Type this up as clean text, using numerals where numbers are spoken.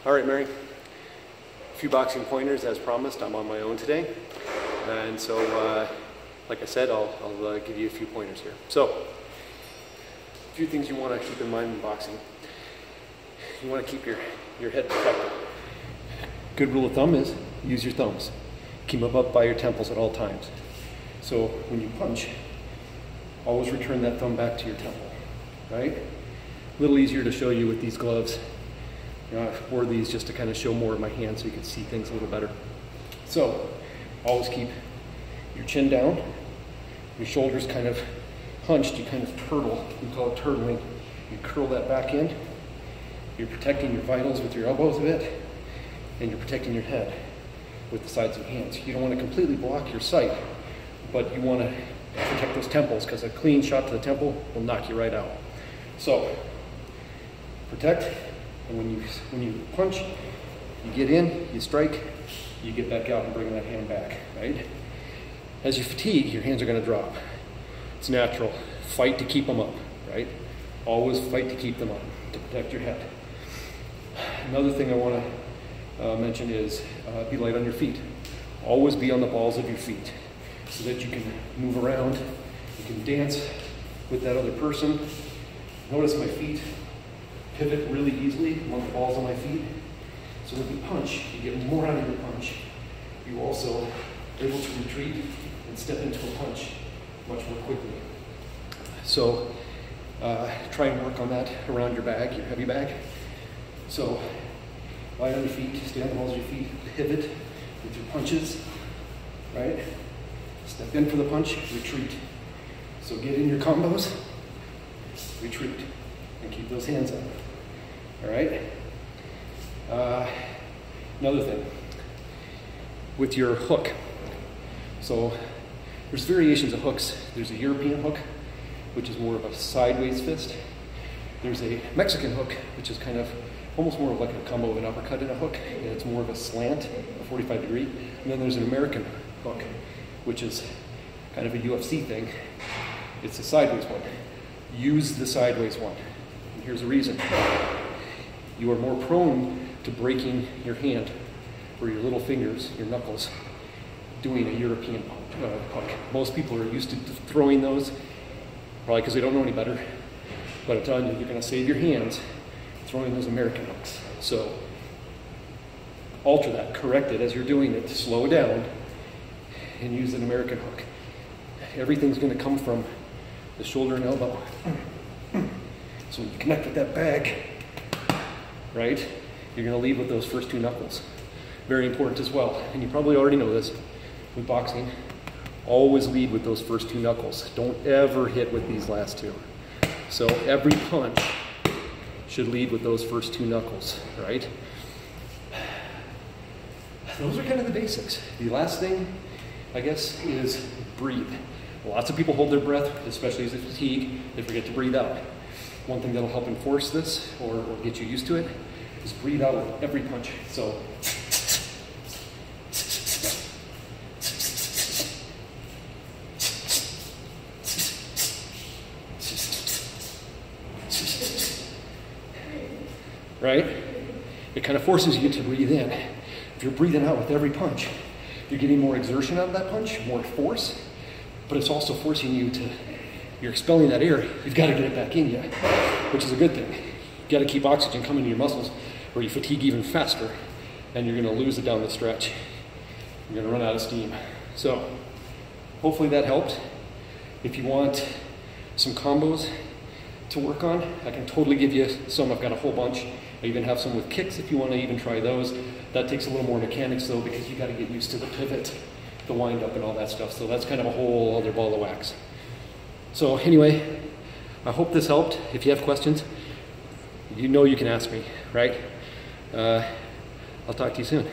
All right, Mary. A few boxing pointers as promised. I'm on my own today. And so, like I said, I'll give you a few pointers here. So, a few things you want to keep in mind in boxing. You want to keep your head protected. Good rule of thumb is use your thumbs. Keep them up by your temples at all times. So when you punch, always return that thumb back to your temple, right? A little easier to show you with these gloves. You know, I wore these just to kind of show more of my hand so you can see things a little better. So always keep your chin down, your shoulders kind of hunched, you kind of turtle, we call it turtling. You curl that back in. You're protecting your vitals with your elbows a bit, and you're protecting your head with the sides of your hands. You don't want to completely block your sight, but you want to protect those temples because a clean shot to the temple will knock you right out. So, protect, and when you punch, you get in, you strike, you get back out and bring that hand back, right? As you fatigue, your hands are going to drop. It's natural. Fight to keep them up, right? Always fight to keep them up, to protect your head. Another thing I want to mention is be light on your feet. Always be on the balls of your feet so that you can move around, you can dance with that other person. Notice my feet pivot really easily on the balls of my feet. So when you punch, you get more out of your punch. You also are able to retreat and step into a punch much more quickly. So try and work on that around your bag, your heavy bag. So lie on your feet, stay on the balls of your feet, pivot with your punches, right? Step in for the punch, retreat. So get in your combos, retreat, and keep those hands up, all right? Another thing, with your hook. So there's variations of hooks. There's a European hook, which is more of a sideways fist. There's a Mexican hook, which is kind of almost more of like a combo of an uppercut and a hook, and it's more of a slant, a 45 degree. And then there's an American hook, which is kind of a UFC thing. It's a sideways one. Use the sideways one. And here's the reason. You are more prone to breaking your hand or your little fingers, your knuckles, doing a European hook. Most people are used to throwing those, probably because they don't know any better. But I'm telling you, you're going to save your hands throwing those American hooks. So alter that, correct it as you're doing it, slow down, and use an American hook. Everything's going to come from the shoulder and elbow. So when you connect with that bag, right, you're going to lead with those first two knuckles. Very important as well. And you probably already know this with boxing. Always lead with those first two knuckles. Don't ever hit with these last two. So every punch should lead with those first two knuckles, right? Those are kind of the basics. The last thing, I guess, is breathe. Lots of people hold their breath, especially as they fatigue. They forget to breathe out. One thing that'll help enforce this or get you used to it is breathe out with every punch. So, right? It kind of forces you to breathe in. If you're breathing out with every punch, you're getting more exertion out of that punch, more force, but it's also forcing you to, you're expelling that air, you've got to get it back in you, which is a good thing. You've got to keep oxygen coming to your muscles or you fatigue even faster and you're going to lose it down the stretch. You're going to run out of steam. So hopefully that helped. If you want some combos to work on, I can totally give you some. I've got a whole bunch. I even have some with kicks if you want to even try those. That takes a little more mechanics though because you got to get used to the pivot, the wind up and all that stuff. So that's kind of a whole other ball of wax. So anyway, I hope this helped. If you have questions, you know you can ask me, right? I'll talk to you soon.